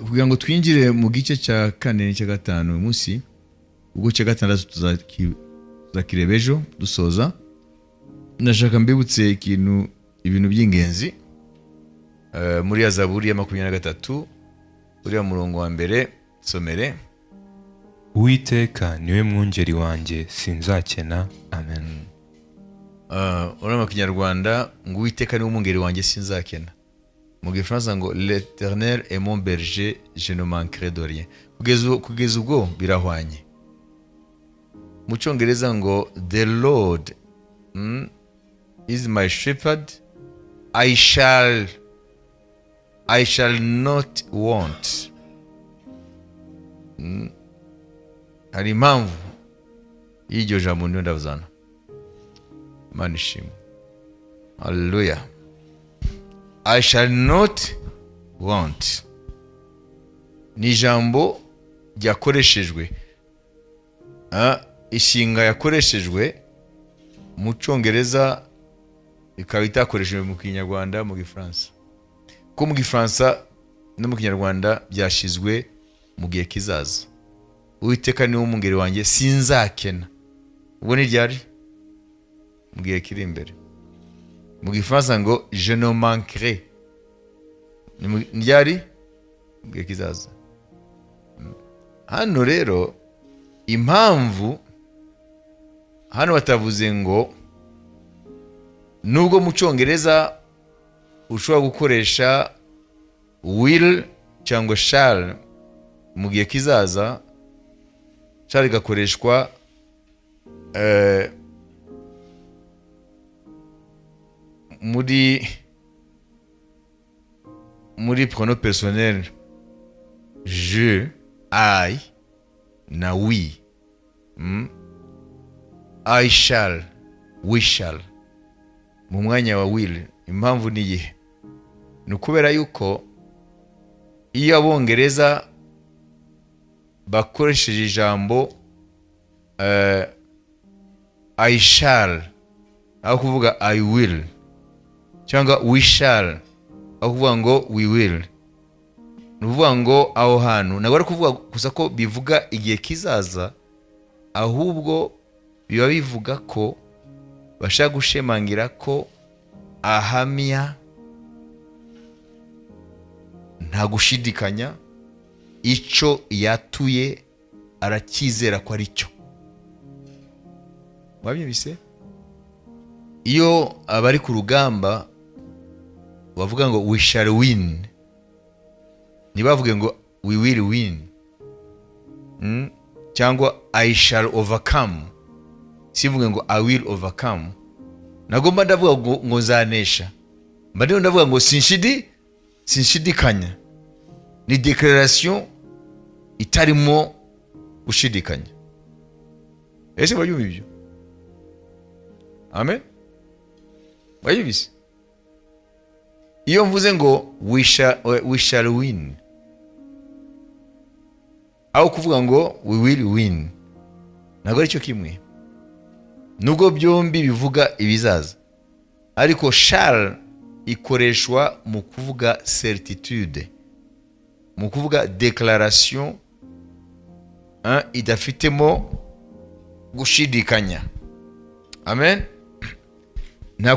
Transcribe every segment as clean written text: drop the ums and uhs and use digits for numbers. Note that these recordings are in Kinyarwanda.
kugira ngo twinjire mu gice cya 4 n'icya 5 uyu munsi, ubwo cya 6 tuzakireba ejo dusoza. Nashaka mbibutse ibintu by'ingenzi muri ya Zaburi ya 23 uri ya murongo wa mbere. Somere. Uwiteka niwe mwungeri wanjye sinzakena. Amen. Urama Kinyarwanda ngo Uwiteka niwe mwungeri wanjye sinzakena. Mu Gifaransa ngo l'Éternel est mon berger, je ne manquerai de rien. Kugeza ubwo birahwanye. Mu Cyongereza ngo the Lord is my shepherd, I shall not want. Hari impamvu y'iryo jambo ndiyo ndavuzana. Imana ishimwe. Hallelujah. I shall not want. Ni jambo ryakoreshejwe, ishinga yakoreshejwe mu Cyongereza ikaba itakoreshejwe mu Kinyarwanda, mu Gifaransa. Ko mu Gifaransa no mu Kinyarwanda byashizwe mu gihe kizaza. Uwiteka niwe mwungeri wanjye sinzakena. Ubwo ni ryari? Mu gihe kiri imbere. Mu Gifaransa ngo je ne manquerai. Ni ryari? Mu gihe kizaza. Hano rero impamvu hano batavuze ngo nubwo mu Cyongereza ushobora gukoresha will cyangwa shall mu gihe kizaza, shall gakoreshwa muri pronom personnel je, I na we. I shall, we shall mu mwanya wa will. Impamvu ni iyihe? Ni ukubera yuko iyo Abongereza bakoresheje ijambo I shall aho kuvuga I will, cyangwa we shall aho kuvuga ngo we will, ni ukuvuga ngo aho hantu ntabwo ari kuvuga gusa ko bivuga igihe kizaza, ahubwo biba bivuga ko bashaka gushemangira ko ahamya nta gushidikanya icyo yatuye arakizera ko ari cyo. Wabyumvise? Iyo abari ku rugamba bavuga ngo we shall win, ntibavuge ngo we will win, cyangwa I shall overcome, sivuge ngo I will overcome. Nagomba ndavuga ngo zanesha, mbadiho ndavuga ngo sinshidikanya. Ni declaration itarimo gushidikanya. Ese babyumva ibyo? Amen. Bayibise. Iyo mvuze ngo we shall win, aho kuvuga ngo we will win, ntabwo ari cyo kimwe. Nubwo byombi bivuga ibizaza, ariko shall ikoreshwa mu kuvuga certitude, mu kuvuga declaration idafitemo gushidikanya. Amen. Nta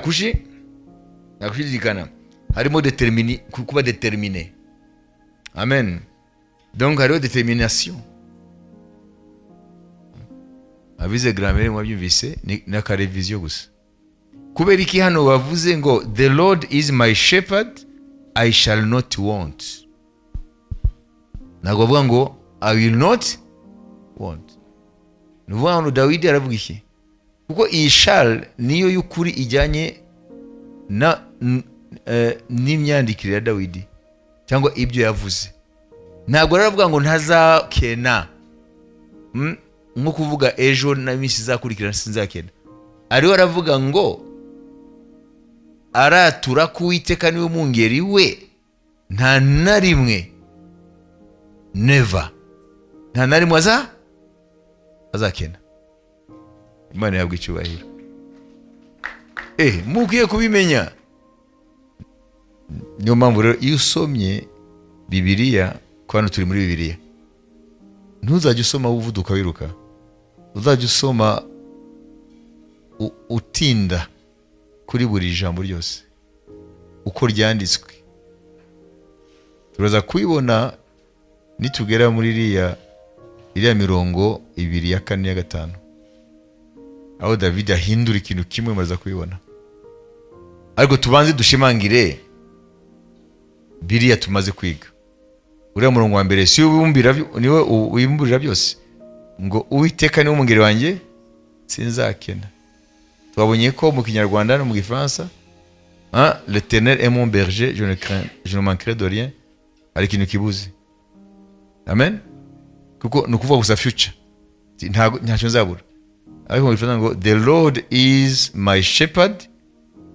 kushidikana, harimo kuba determiné. Amen. Donc hariho determination. Abize grammaire mwabyumvise na ka revision gusa. Kubera iki hano bavuze ngo the Lord is my shepherd, I shall not want. Ntabwo bavuga ngo I will not want. Nuvuga ngo Dawidi aravuga iki? Kuko iyi shall niyo y'ukuri ijyanye n'imyandikire ya Dawidi cyangwa ibyo yavuze. Ntabwo aravuga ngo ntazakena, nko kuvuga ejo na iminsi izakurikira sinzakena. Ariho aravuga ngo aratura ko Uwiteka niwe mwungeri we, nta na rimwe, never, nta na rimwe azakena. Imana yabwa icyubahiro. Mukwiye kubimenya. Niyo mpamvu rero iyo usomye Bibiliya, ko hano turi muri Bibiliya, ntuzajya usoma uvuduka wiruka, uzajya usoma utinda kuri buri jambo ryose uko ryanditswe. Turaza kubibona nitugera muri iriya mirongo 2 ya 4 ya 5, aho David ahindura ikintu kimwe, muraza kubibona. Ariko tubanze dushimangire biriya tumaze kwiga. Uriya murongo wa mbere si niwe wibumburira byose, ngo Uwiteka niwe mungeri wanjye sinzakena. Twabonye ko mu Kinyarwanda no mu Gifaransa, l'Éternel est mon berger, je ne manquerai de rien, ari ikintu kibuze. Amen. Kuko nukuvuga gusa future, ntacyo nzabura. Ariko mu Gifaransa ngo the Lord is my shepherd,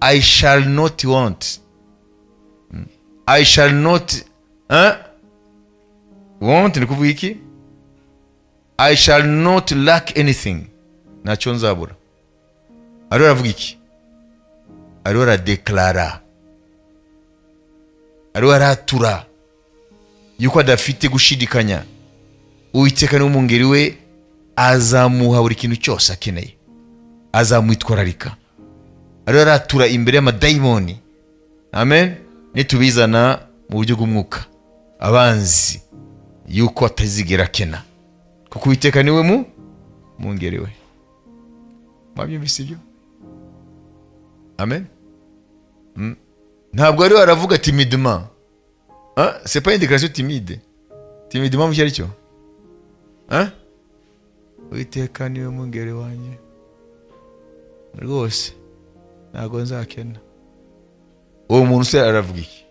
I shall not want. I shall not want, ni kuvuga iki? I shall not lack anything. Ntacyo nzabura. Ariho aravuga iki? Ariho aradeklara, ariho aratura yuko adafite gushidikanya. Uwiteka ni umungeri we, azamuha buri kintu cyose akeneye, azamwitwararika. Ariho aratura imbere y'amadayimoni. Amen. Nitubizana mu buryo bw'umwuka, abanzi yuko atazigera kena, kuko Uwiteka niwe mungeri we. Mwabyumvise ibyo? Amen. Ntabwo ariho aravuga timidement. C'est pas une déclaration timide. Timidement mu cyari cyo? Uwiteka niwe mungeri wanjye rwose ntabwo nzakena. Uwo muntu se aravuga iki?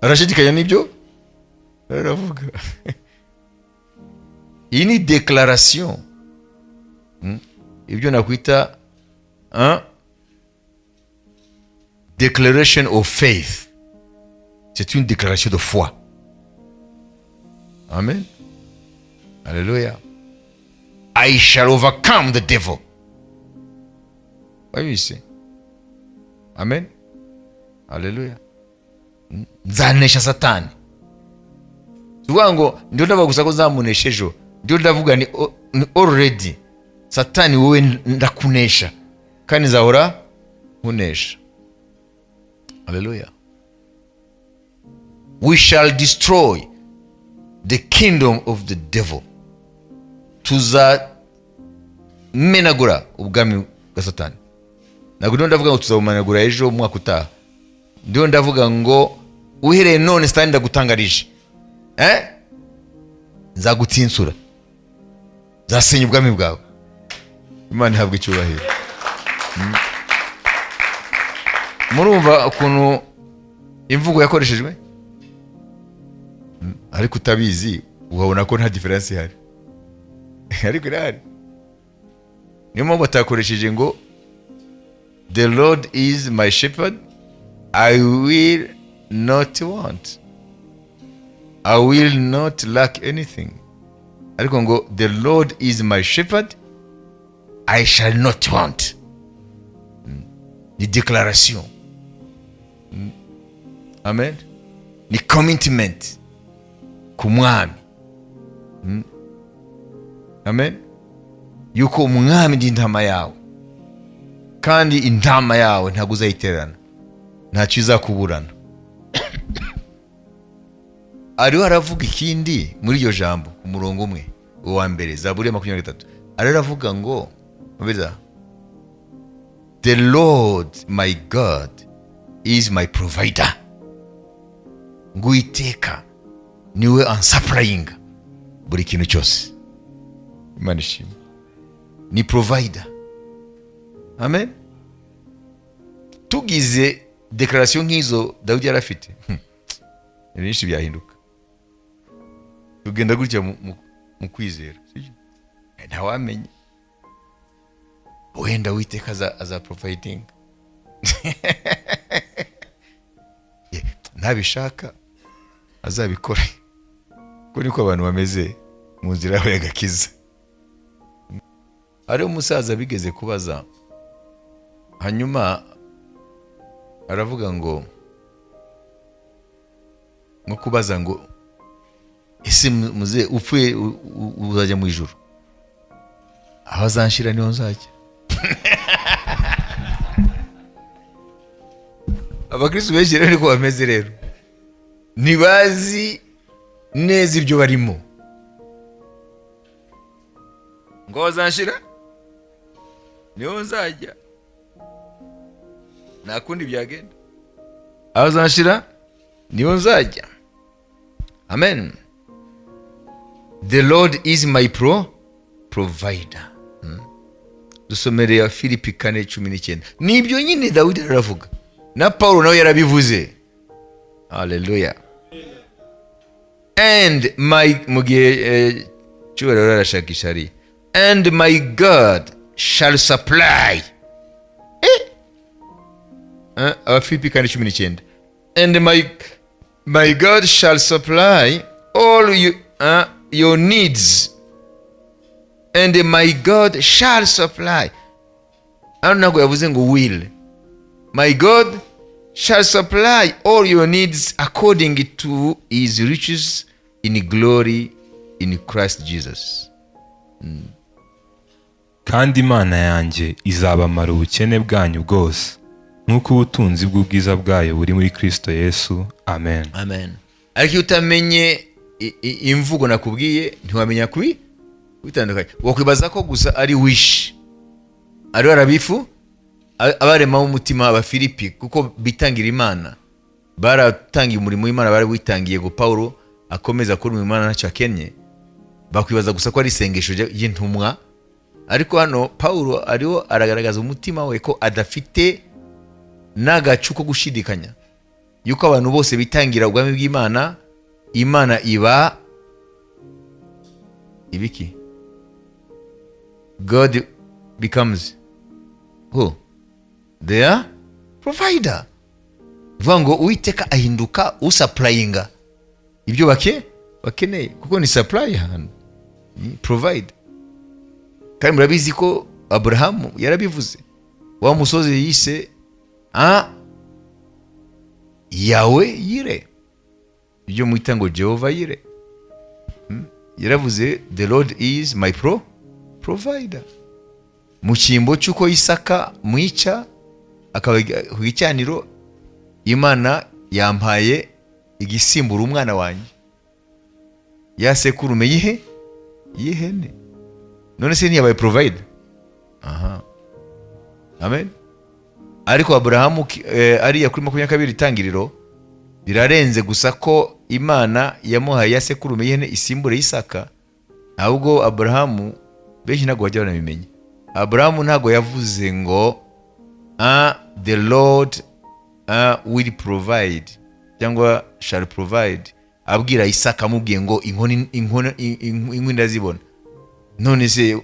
Arashidikanya n'ibyo aravuga. Iyi ni déclaration. Ibyo nakwita declaration of faith. C'est une déclaration de foi. Amen. Alléluia. I shall overcome the devil. What you say? Amen. Alléluia. Nzanesha Satani. Tuvuga ngo ndio ndavuga gusa ko nzamunesha ejo. Ndio ndavuga ni already Satani wowe ndakunesha kandi nzahora nkunesha. Hallelujah. We shall destroy the kingdom of the devil. Tuzamenagura ubwami bwa Satani. Ntabwo ndavuga ngo tuzabumanagura ejo mwaka utaha. Ndio ndavuga ngo uhereye none Satani ndagutangarije. Nzagutinsura. Zasenya ubwami bwawe. Imana ihabwe icyubahiro. Murumva ukuntu imvugo yakoreshejwe? Ariko utabizi ubabona ko nta difference ihari. Ariko irahari. Niyo mpamvu batakoresheje ngo the Lord is my shepherd, I will not want, I will not lack anything. Ariko ngo the Lord is my shepherd, I shall not want. Ni declaration. Amen. Ni commitment ku mwami. Amen. Yuko umwami ndi intama yawe, kandi intama yawe ntabwo uzayiterana, ntacyo izakuburana. Ariho aravuga ikindi muri iryo jambo ku murongo umwe uwa mbere, Zaburi 23. Ariho aravuga ngo the Lord my God is my provider. Ngo Uwiteka niwe unsupplying buri kintu cyose. Imana ishimwe. Ni provider. Amen. Tugize declaration nk'izo Dawidi yarafite, ibintu byahinduka. Tugenda gutya mu kwizera, sibyo? Ntawamenya. Wenda Uwiteka aza providing. Ntabishaka azabikora. Ko niko abantu bameze mu nzira yawe y'agakiza. Ari umusaza bigeze kubaza, hanyuma aravuga ngo nko kubaza ngo ese muze upfuye uzajya mu ijuru? Aho azanshira niho nzajya. Abakristo benshi rero niko bameze rero, ntibazi neza ibyo barimo. Ngo azanshira niho nzajya, nta kundi byagenda. Aho azanshira niho nzajya. Amen. The Lord is my provider. Dusomere ya Filipi 4:19. Nibyo nyine Dawidi aravuga, na Paulo nawe yarabivuze. Hallelujah. And my mugihe cyubahiro arashakisha ari, and my God shall supply. Filipi 4:19. And my God shall supply all your needs. And my God shall supply. Ano ntabwo yavuze ngo will. My God shall supply all your needs according to his riches in glory in Christ Jesus. Kandi Imana yanjye izabamara ubukene bwanyu bwose, nk'uko ubutunzi bw'ubwiza bwayo buri muri Kristo Yesu. Amen. Amen. Ariko utamenye imvugo nakubwiye ntiwamenya bitandukanye. Wakwibaza ko gusa ari wish, ari arabifu abarema umutima Abafilipi, kuko bitangira Imana, baratangiye umurimo w'Imana, bari witangiye ngo Paulo akomeza kuri mu Imana ntacyo akenye. Bakwibaza gusa ko ari isengesho y'intumwa, ariko hano Paulo ariho aragaragaza umutima we ko adafite n'agacu ko gushidikanya yuko abantu bose bitangira ubwami bw'Imana, Imana iba ibiki. God becomes who? Their provider. Vango Uwiteka ahinduka usupplyinga ibyo bakeneye, kuko ni supply hano, provide. Kandi murabizi ko Abrahamu yarabivuze, wa musozi yise Yawe Yire, ibyo mwita ngo Jehovah Yire. Yaravuze the Lord is my provider. Mu cyimbo cyuko Isaka mwica akaba ku gicaniro, Imana yampaye igisimbura umwana wanjye, yasekurume yihene. None se ntiyabaye provider? Amen. Ariko Abrahamu ariya kuri 22 itangiriro birarenze gusa ko Imana yamuhaye yasekurume yihene isimbure Isaka. Ahubwo Abrahamu benshi ntago bajya banabimenya. Abrahamu ntago yavuze ngo the Lord will provide cyangwa shall provide, abwira Isaka amubwiye ngo inkoni ndazibona, none se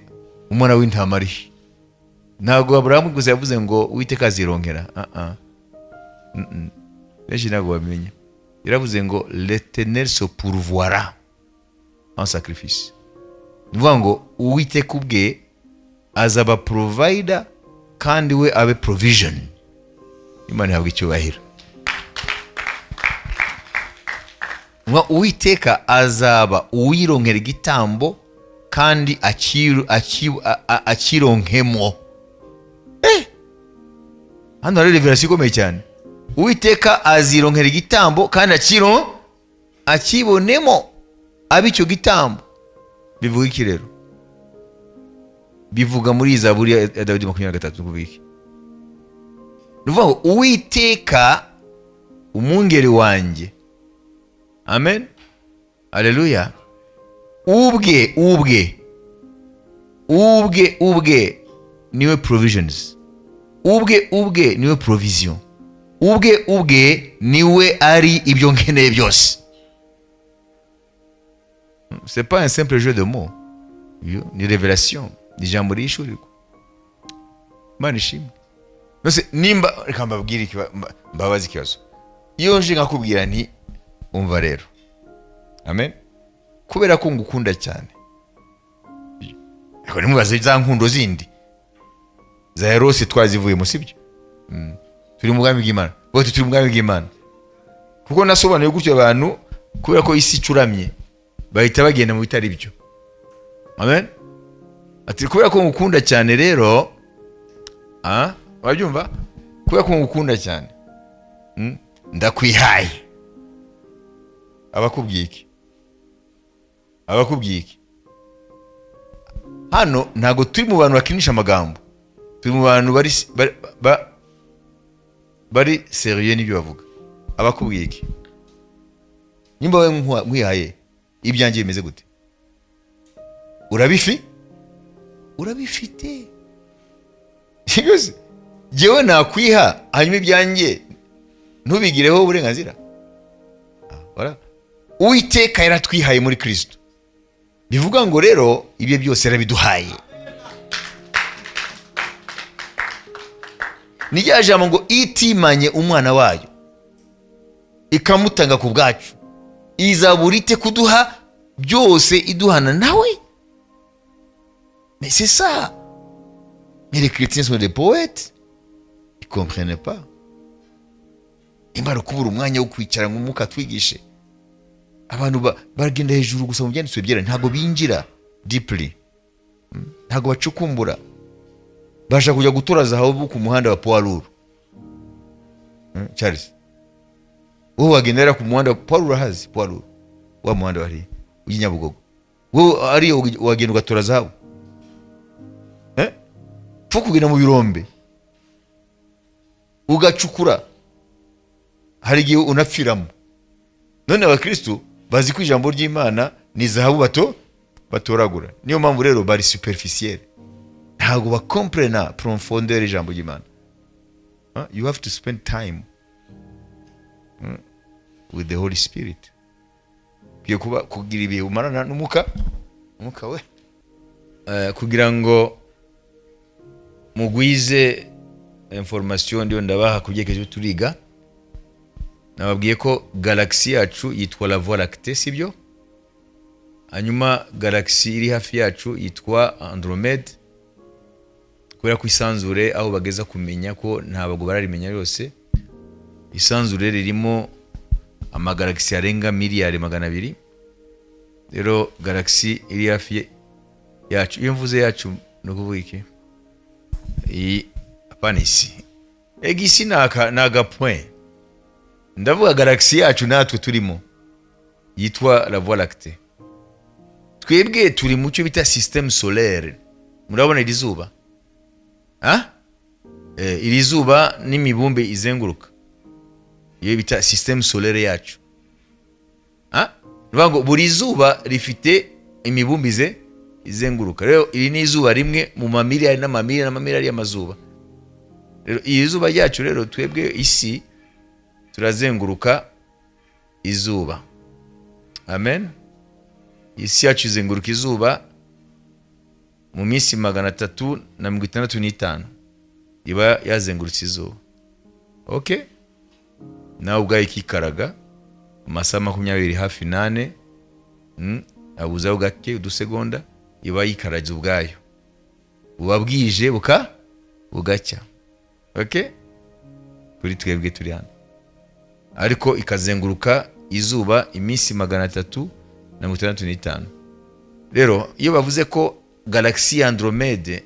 umwana w'intama ari. Ntago Abrahamu gusa yavuze ngo Uwiteka azironkera. Benshi ntago bamenya. Yaravuze ngo l'Éternel se pourvoira en sacrifice. Nuvuga ngo Uwiteka ubwe azaba provider kandi we abe provision. Imana yahabwa icyubahiro. Uwiteka azaba uwironkera igitambo kandi akironkemo. Hano hari revelation ikomeye cyane. Uwiteka azironkera igitambo kandi akibonemo abicyo gitambo. Bivuga iki rero? Bivuga muri Zaburi ya Dawidi 23 kuvuga iki? Nuvuga ngo Uwiteka umwungeri wanjye. Amen. Haleluya. Ubwe niwe provisions. Ubwe niwe provision. Ubwe niwe ari ibyo nkeneye byose. C'est pas un simple jeu de mots. Ni révélation. Ni jambo rishurirwa. Imana ishimwe. Nose nimba reka mbabwire mbabazi ikibazo. Iyo nje nkakubwira nti umva rero. Amen. Kubera ko ngukunda cyane. Ariko nimubaze za nkundo zindi. Za Erose twazivuye mu sibyo. Turi mu bwami bw'Imana. Bote turi mu bwami bw'Imana. Kuko nasobanuye gutyo abantu kubera ko isi icuramye bahita bagenda mu bitari byo. Amen. Ati kubera ko ngukunda cyane rero, wabyumva, kubera ko ngukunda cyane ndakwihaye. Abakubwiye iki? Hano ntago turi mu bantu bakinisha amagambo, turi mu bantu bari serieux n'ibyo bavuga. Abakubwiye iki? Nimba we nkwihaye ibyanjye bimeze gute? Urabifite. Yose jewe nakwiha hanyuma ibyanjye ntubigireho uburenganzira. Uwiteka yaratwihaye muri Kristo. Bivuga ngo rero ibyo byose yarabiduhaye. Ni rya jambo ngo itimanye umwana wayo ikamutanga ku bwacu, izaburite kuduha byose iduhana nawe. Mais c'est ça. Mais les chrétiens sont des poètes. Ils comprennent pas. Imara kubura umwanya wo kwicara ngo muka twigishe. Abantu bagenda hejuru gusa mu byanditswe byera, ntago binjira deeply. Ntago bacukumbura. Basha kujya gutora zahabu ku muhanda wa Poirur. Charles. Wowe wagendera ku muhanda wa Poirur, hazi Poirur. Wa muhanda wari uginyabugogo. Wowe ari wagenda ugatora zahabu. Pfu kugenda mu birombe ugacukura, hari igihe unapfiramo. None abakristo bazi ko ijambo ry'Imana ni zahabu batoragura. Niyo mpamvu rero bari superficiel, ntago bakomprena profondeur ijambo ry'Imana. You have to spend time with the Holy Spirit. Kugira ibihe umarana n'umuka we, kugira ngo mugwize information ndio ndabaha kubyekeje turiga. Nababwiye ko galaxy yacu yitwa la Voie lactée, sibyo? Hanyuma galaxy iri hafi yacu yitwa Andromede, kubera ko isanzure aho bageza kumenya ko ntabago bararimenya yose. Isanzure ririmo amagalaxy arenga miliyari 200. Rero galaxy iri hafi yacu, iyo mvuze yacu no kuvuga iki? Apana isi. Isi naga point. Ndavuga galaxy yacu natwe turimo yitwa la Voie lactée. Twebwe turi mu cyo bita système solaire. Murabona iri zuba? Iri zuba n'imibumbe izenguruka, iyo bita système solaire yacu. Nuvuga ngo buri zuba rifite imibumbe izenguruka. Rero iri ni izuba rimwe mu mamiliyari n'amamiliyari y'amazuba. Rero iyi zuba ryacu rero twebwe isi turazenguruka izuba. Amen. Isi yacu izenguruka izuba mu minsi 365 iba yazengurutse izuba. Okay? Nawe ubwaye kikaraga amasaha 20 hafi 8 abuzaho gake udusegonda iba yikaraje ubwayo. Ubabwije bugacya. Okay? Kuri twebwe turi hano. Ariko ikazenguruka izuba iminsi 365. Rero iyo bavuze ko galaxy Andromede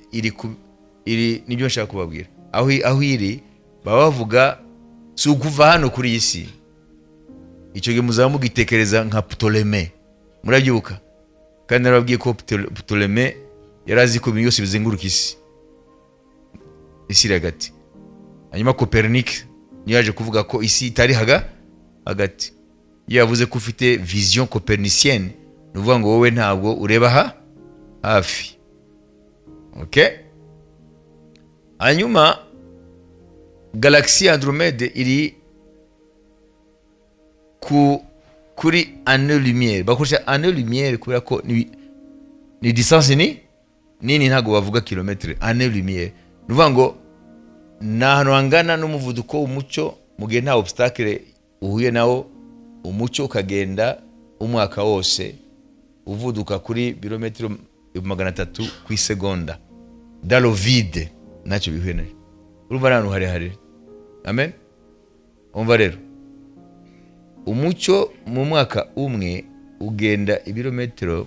iri nibyo nshaka kubabwira. Aho iri bavuga si ukuva hano kuri isi. Icyo gihe muzaba mugitekereza nka Ptolemy. Murabyuka? Kandi narababwiye ko Ptolemy yarazi ko ibintu byose bizenguruka isi. Isi hagati. Hanyuma Copernic niyo yaje kuvuga ko isi itari hagati. Iyo yavuze ko ufite vision copernicienne, nuvuga ngo wowe ntabwo ureba hafi. Okay? Hanyuma galaxy Andromede iri kuri année lumière. Bakoresha année lumière kubera ko ni distance nini, ntago bavuga kilometre. Année lumière nuvuga ngo nahano angana n'umuvuduko w'umucyo mu gihe nta obstacle uhuye nawo. Umucyo ukagenda umwaka wose uvuduka kuri birometero 300 ku isegonda. Dans le vide nacyo bihuye. Urumva nanu hari. Amen. Umva rero umucyo mu mwaka umwe ugenda ibirometero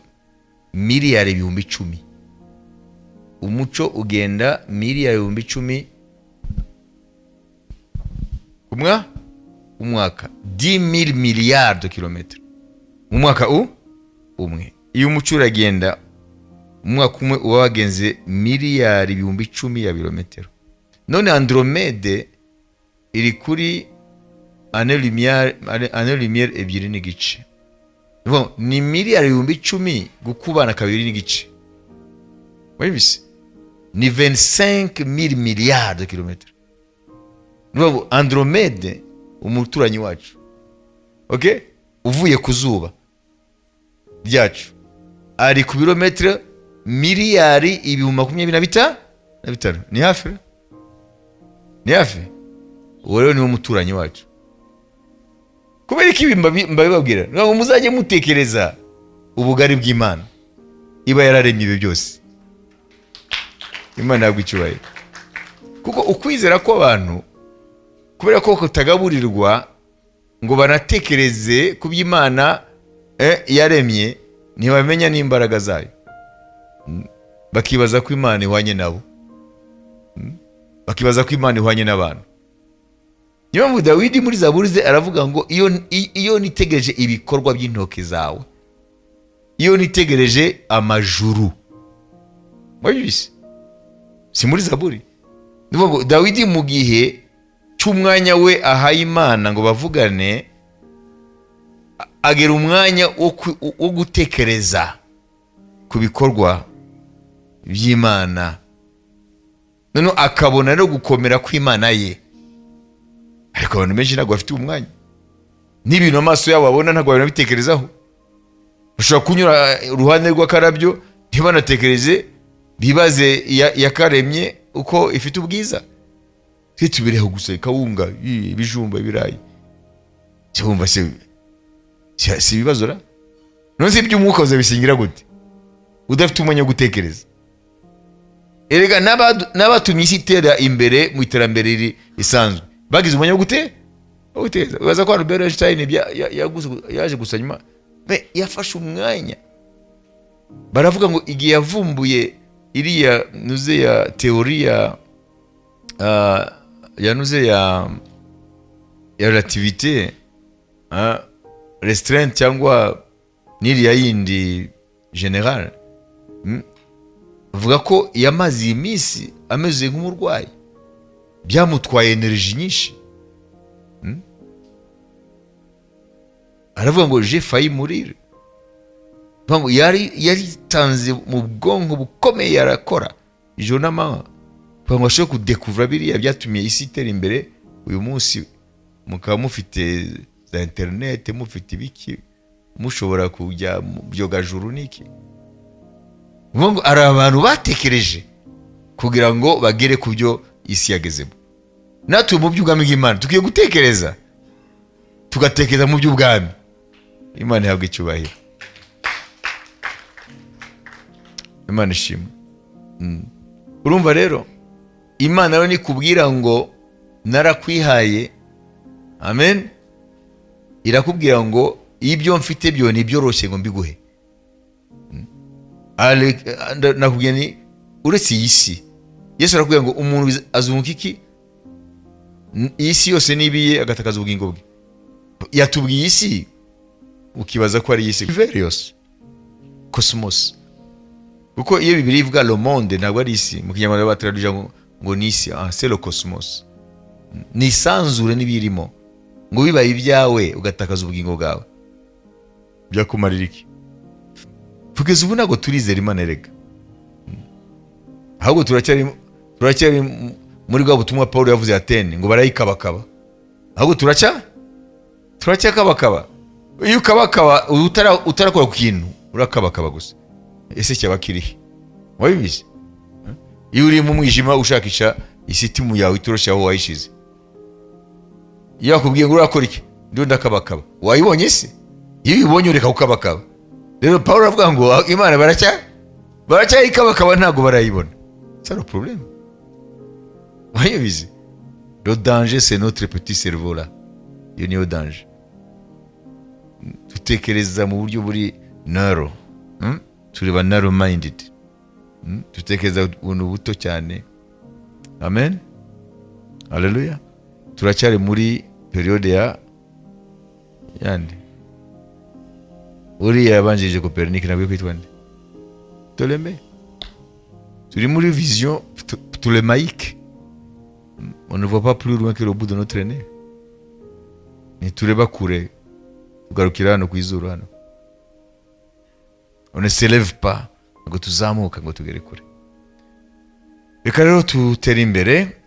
miliyari 10,000. Umucyo ugenda miliyari 10,000 umwaka 10,000 miliyari de kilometero mu mwaka umwe. Iyo umucyo uragenda umwaka umwe uba wagenze miliyari 10,000 ya birometero. None Andromede iri kuri année lumière ebyiri n'igice. Ni miliyari 10,000 gukubana kabiri n'igice. Wabise ni 25,000 miliyari de kilometero. Andromede umuturanyi wacu, okay, uvuye ku zuba ryacu ari ku birometero miliyari 25,000. Ni hafi, ni hafi. Uwo ni umuturanyi wacu. Kubera iki mbabibabwira ngo muzajye mutekereza ubugari bw'Imana iba yararemye ibi byose. Imana yagwicyubahira, kuko ukwizera ko abantu kubera ko kutagaburirwa ngo banatekereze ku by'Imana yaremye, ntibamenya n'imbaraga zayo, bakibaza ko Imana ihwanye nabo, bakibaza ko Imana ihwanye n'abantu. Niyo mpamvu Dawidi muri Zaburi ze aravuga ngo iyo nitegereje ibikorwa by'intoke zawe, iyo nitegereje amajuru. Wabise si muri Zaburi. Nivuga ngo Dawidi mu gihe cy'umwanya we ahaye Imana ngo bavugane, agera umwanya wo gutekereza ku bikorwa by'Imana, none akabona no gukomera kw'Imana ye. Ariko abantu benshi ntabwo bafite umwanya, n'ibintu amaso yabo babona ntabwo babitekerezaho. Ushobora kunyura uruhande rw'akarabyo ntibanatekereze, bibaze yakaremye uko ifite ubwiza. Tubireho gusa ikawunga, ibijumba, ibirayi, cyumva si ibibazo ra. None se iby'umwuka uzabisingira gute udafite umwanya wo gutekereza? Erega n'abatumye isi itera imbere mu iterambere risanzwe bagize umwanya wo gutekereza. Ubaza ko Albert Einstein yaje gusa nyuma, yafashe umwanya. Baravuga ngo igihe yavumbuye iriya nuze ya teoriya yanuze ya relativité restreinte cyangwa n'iriya yindi general, avuga ko yamaze iminsi ameze nk'umurwayi, byamutwaye energy nyinshi. Aravuga ngo j'ai failli mourir. Ngo yaritanze mu bwonko bukomeye, yarakora ijoro n'amanywa ngo ashobore kudekuvura biriya byatumye isi itera imbere. Uyu munsi mukaba mufite za internet, mufite ibiki, mushobora kujya mu byogajuru niki. Ngo ari abantu batekereje kugira ngo bagere ku byo isi yagezemo. Natwe mu by'ubwami bw'Imana tukiye gutekereza, tugatekereza mu by'ubwami. Imana ihabwe icyubahiro, Imana ishimwe. Urumva rero Imana rero nikubwira ngo narakwihaye, amen, irakubwira ngo ibyo mfite byo ni byoroshye ngo mbiguhe. Nakubwiye ni uretse iyi si, Yesu arakubwira ngo umuntu azunguka iki? Isi yose nibiye agatakaza ubugingo bwe. Yatubwiye isi ukibaza ko ari isi various cosmos, kuko iyo Bibiliya ivuga le monde ntabwo ari isi. Mu Kinyarwanda batraduje ngo ni isi, c'est le cosmos, ni sanzure n'ibirimo. Ngo bibaye ibyawe ugatakaza ubugingo bwawe, byakumarira iki? Kugeza ubu ntabwo turizera Imana erega, ahubwo turacyari muri bwa butumwa Paulo yavuze Atene ngo barayikabakaba. Ahubwo turacyakabakaba. Iyo ukabakaba utarakora ku kintu urakabakaba gusa, ese cyaba kirihe? Wabibize? Iyo uri mu mwijima ushakisha isitimu yawe itorosha aho wayishize, iyo akubwiye ngo urakora iki, ndio ndakabakaba, wayibonye se? Iyo ubonye ureka ukabakaba. Rero Paulo aravuga ngo Imana baracyayikabakaba ntabwo barayibona. C'est le problème. Wabibize? Le danger c'est notre petit cerveau là. Iyo niyo danger. dutekereza mu buryo buri narrow. Tureba narrow minded. Dutekereza ubuntu buto cyane. Amen. Haleluya. Turacyari muri periode ya yandi. Uriya yabanjije Copernic nabwo kwitwa nde? Ptolémée. Turi muri vision ptolémaïque. On ne voit pas plus loin que le bout de notre nez. Tureba kure tugarukira hano ku izuru hano. On ne s'élève pas ngo tuzamuka ngo tugere kure. Reka rero tutera imbere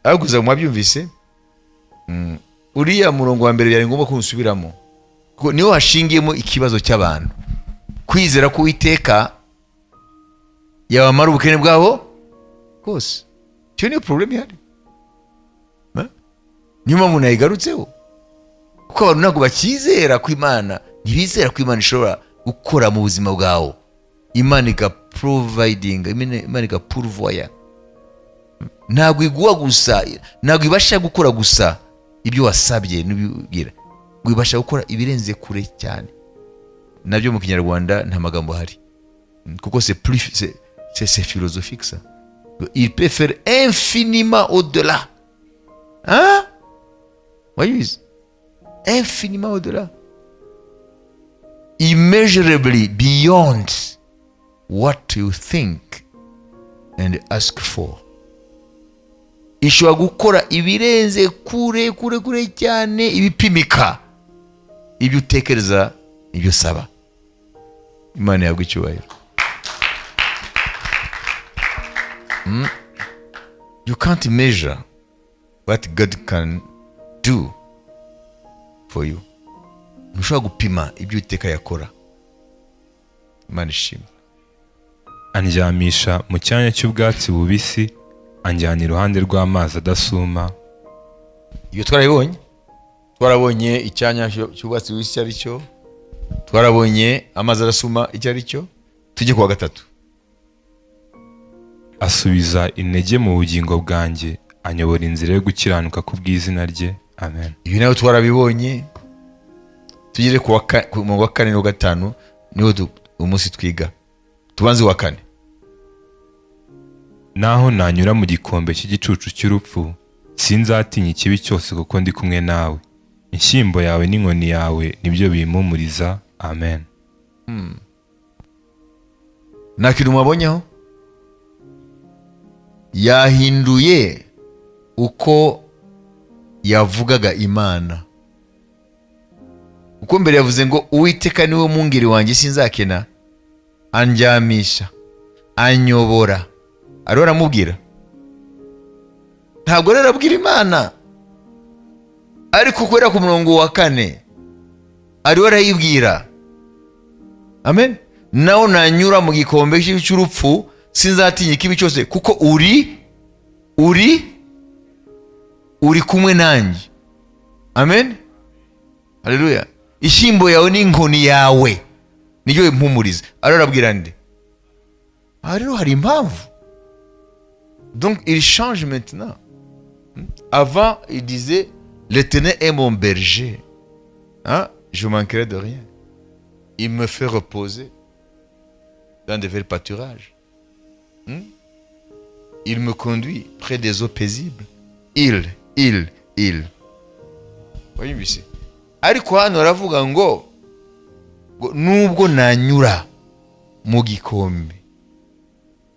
aguza mu byumvise. Uriya murongo wa mbere yari ngomba kunsubiramo kuko niho hashingiyemo ikibazo cy'abantu kwizera ko Uwiteka yabamara ubukene bwabo kose. Cyo niyo problem ihari. Niyo mpamvu nayigarutseho kuko abantu ntabwo bakizera ko Imana, ntibizera ko Imana ishobora gukora mu buzima bwawo. Imana iga providing, Imana iga pourvoyer. Ntabwo iguha gusa, ntabwo ibasha gukora gusa ibyo wasabye n'ibibwira, ngo ibasha gukora ibirenze kure cyane. Nabyo mu Kinyarwanda nta magambo hari kuko c'est philosophique ça. Il peut faire infiniment au-delà. Hein? Voyez, infiniment au-delà. Immeasurably beyond what you think and ask for. Ishobora gukora ibirenze kure kure kure cyane, ibipimika ibyo utekereza, ibyo saba. Imana yabwo icyubahiro. You can't measure what God can do for you. Ntushobora gupima ibyo Uwiteka yakora. Imana ishimwe. Andyamisha mu cyanya cy'ubwatsi bubisi, anjyana iruhande rw'amazi adasuma. Iyo twarabonye icyanya cy'ubwatsi bubisi ari cyo, twarabonye amazi adasuma icyo ari cyo. Tujye kuwa gatatu. Asubiza intege mu bugingo bwanjye, anyobora inzira yo gukiranuka kubw'izina rye. Amen. Ibi nawe twarabibonye. Tugere ku wa kane no gatanu niho umunsi twiga. Tubanze wa kane. Naho nanyura mu gikombe cy'igicucu cy'urupfu, sinzatinya ikibi cyose kuko ndi kumwe nawe. Inshyimbo yawe n'inkoni yawe nibyo bimpumuriza. Amen. Nta kintu mwabonyeho? Yahinduye uko yavugaga Imana. Uko mbere yavuze ngo Uwiteka niwe mungeri wanjye sinzakena, andyamisha, anyobora. Ariho aramubwira. Ntabwo rero abwira Imana, ariko kubera ku murongo wa kane ariho arayibwira. Amen. Naho nanyura mu gikombe cy'urupfu, sinzatinya ikibi cyose kuko uri kumwe nanjye. Amen. Haleluya. Inshyimbo yawe n'inkoni yawe nibyo bimpumuriza. Ariho arabwira nde? Ariho hari impamvu. Donc il change maintenant. Avant il disait l'Éternel est mon berger. Hein? Je manquerai de rien. Il me fait reposer dans de verts pâturages. Il me conduit près des eaux paisibles. Il. Voyez ici. Ariko hano aravuga ngo nubwo nanyura mu gikombe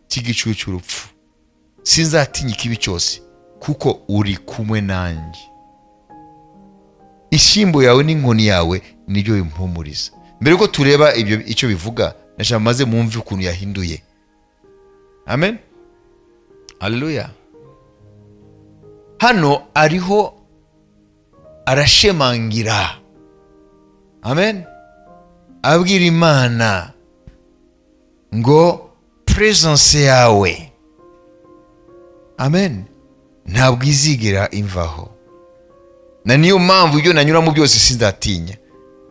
cy'igicucu cy'urupfu, sinzatinya ikibi cyose kuko uri kumwe nanjye. Inshyimbo yawe n'inkoni yawe nibyo bimpumuriza. Mbere ko tureba ibyo icyo bivuga, nashaka maze mwumve ukuntu yahinduye. Amen. Haleluya. Hano ariho arashemangira. Amen. Abwira Imana ngo presence yawe, amen, ntabwo izigera imvaho. Na niyo mpamvu ibyo nanyuramo byose sinzatinya.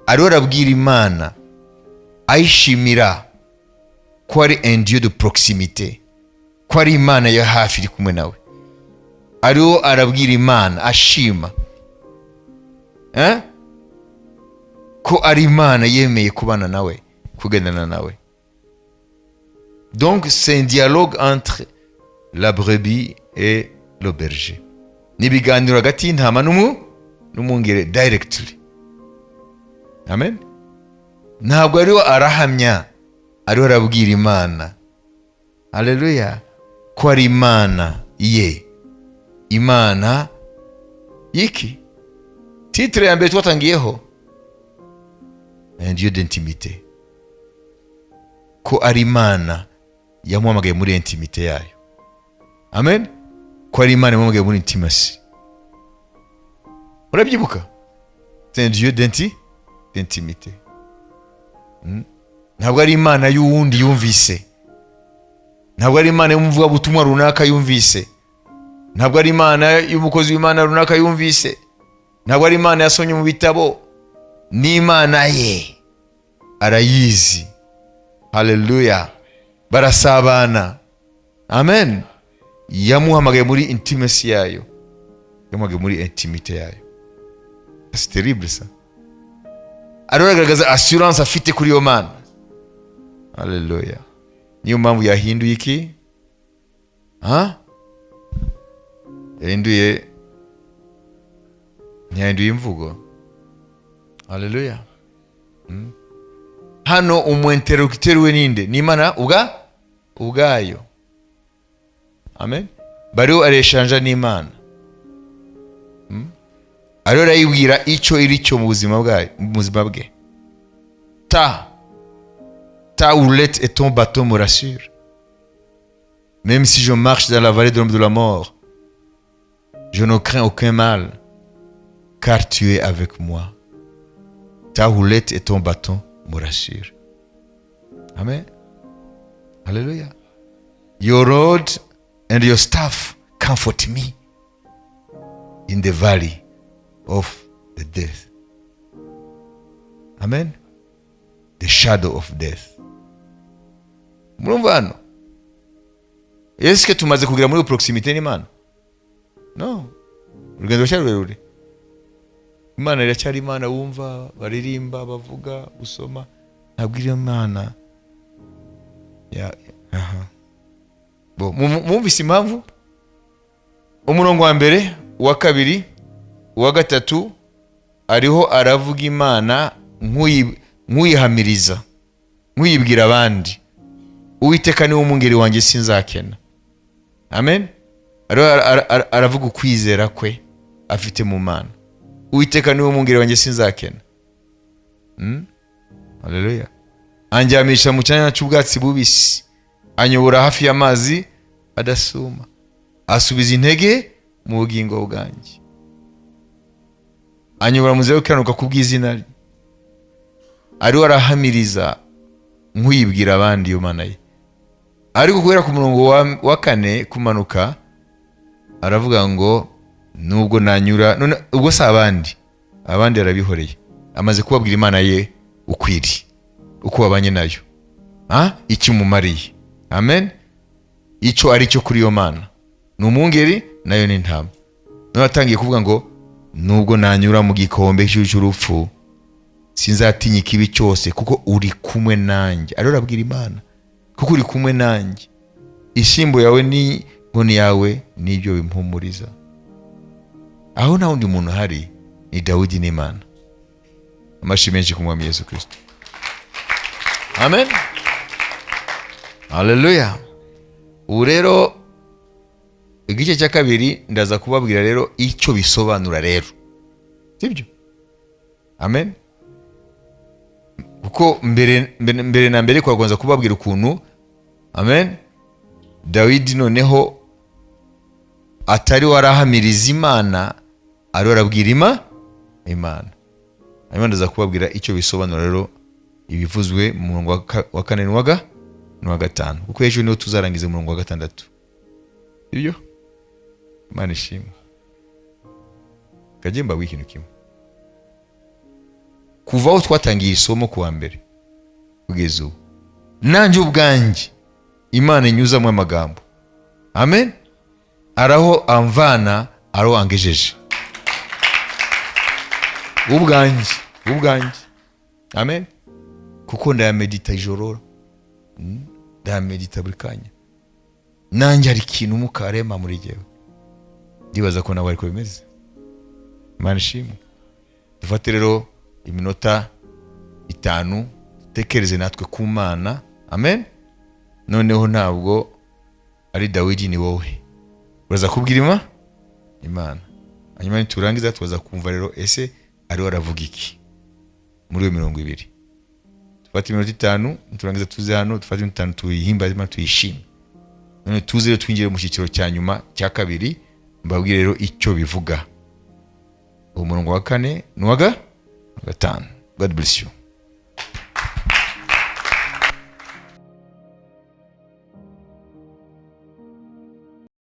Ariho arabwira Imana, ayishimira ko ari un Dieu de proximité, ko ari Imana ya hafi iri kumwe nawe. Ariho arabwira Imana ashima ko ari Imana yemeye kubana nawe, kugendana nawe. Donc c'est un dialogue entre la brebis et le berger. Nibiganiro hagati y'intama n'umwungere directly. Amen. Ntabwo ariho arahamya, ariho arabwira Imana. Haleluya. Ko ari Imana ye. Imana yiki. Titre ya mbere twatangiyeho, un Dieu d'intimité. Ko ari Imana yamuhamagaye muri intimité yayo. Amen. Ko ari Imana yamuhamagaye muri intimacy. Urabyibuka? C'est un Dieu d'intimité. Ntabwo ari Imana y'uwundi yumvise. Ntabwo ari Imana y'umuvuga butumwa runaka yumvise. Ntabwo ari Imana y'umukozi w'Imana runaka yumvise. Ntabwo ari Imana yasomye mu bitabo. Ni Imana ye. Arayizi. Haleluya. Barasabana. Amen. Yamuhamagaye muri intimacy yayo. Yamuhamagaye muri intimité yayo. C'est terrible ça. Aragaragaza assurance afite kuri yo Mana. Haleluya. Niyo mpamvu yahinduye iki? Yahinduye imvugo. Haleluya. Hano umuinterlocuteur we ninde? Ni Imana ubwayo. Amen. Bariho areshanja n'Imana. Ariho arayibwira icyo iri cyo mu buzima bwe. Ta houlette et ton bâton me rassurent. Même si je marche dans la vallée de l'ombre de la mort, je ne crains aucun mal, car tu es avec moi. Ta houlette et ton bâton me rassurent. Amen. Hallelujah. Your rod and your staff comfort me in the valley of the death. Amen. The shadow of death. Murumva hano? Est-ce que tumaze kugira muri proximité n'Imana? No. Urugendo rwari rurerure. Imana iracyari Imana wumva, baririmba, bavuga, usoma. Ntabwo iri Imana. Mwumvise impamvu? Umurongo wa mbere, uwa kabiri, uwa gatatu, ariho aravuga Imana nk'uyihamiriza, nk'uyibwira abandi. Uwiteka niwe umwungeri wanjye sinzakena. Amen. Aravuga ukwizera kwe afite mu Mana. Uwiteka niwe umwungeri wanjye sinzakena. Haleluya. Anjyamisha mu cyanya cy'ubwatsi bubisi, anyobora hafi y'amazi adasuma, asubiza intege mu bugingo bwanjye, anyobora mu nzira yo gukiranuka kubw'izina rye. Ariho arahamiriza nk'uyibwira abandi yo Mana ye. Ariko kubera ku murongo wa kane kumanuka aravuga ngo nubwo nanyura none ubwo si abandi arabihoreye, amaze kubabwira Imana ye ukwiri uko babanye nayo, icyo umumariye. Amen. Icyo ari cyo kuri yo Mana ni umwungeri nayo ni intama. None atangiye kuvuga ngo nubwo nanyura mu gikombe cy'urupfu sinzatinya ikibi cyose kuko uri kumwe nanjye. Ariho arabwira Imana kuko uri kumwe nanjye, ishyimbo yawe ni nkoni yawe nibyo bimpumuriza. Aho nta wundi muntu hari ni Dawidi n'Imana. Amashyi menshi ku Mwami Yesu Kristo. Amen. Haleluya. Ubu rero igice cya kabiri ndaza kubabwira rero icyo bisobanura rero, sibyo? Amen. Kuko mbere na mbere kwagonza kubabwira ukuntu, amen, Dawidi noneho atari warahamiriza Imana, ari warabwira Imana. Hanyuma ndaza kubabwira icyo bisobanura rero ibivuzwe mu murongo wa kane n'uwa gatanu, kuko ejo niho tuzarangiza umurongo wa gatandatu. Ibyo Imana ishimwe. Kagimba w'ikintu kimwe, kuva aho twatangiye isomo kuwa mbere kugeza ubu, nanjye ubwanjye Imana inyuzamo amagambo. Amen. Araho amvana, araho angejeje. Ubwanjye amen, kuko ndayamedita ijoro, ndayamedita buri kanya, nanjye hari ikintu umwuka arema muri jyewe. Ndibaza ko nawe ariko bimeze. Imana ishimwe. Dufate rero iminota 5 tekereze natwe ku Mana, amen. Noneho ntabwo ari Dawidi, ni wowe uraza kubwira Imana, hanyuma niturangiza tuza kumva rero ese ari aravuga iki muri 20. Dufate iminota 5 niturangiza tuze hano, dufate iminota 5 tuyihimbaze Imana, tuyishime. None tuze rero twinjire mu cyiciro cya nyuma cya kabiri, mbabwire rero icyo bivuga. Umurongo wa 4 n'uwa 5. God bless you.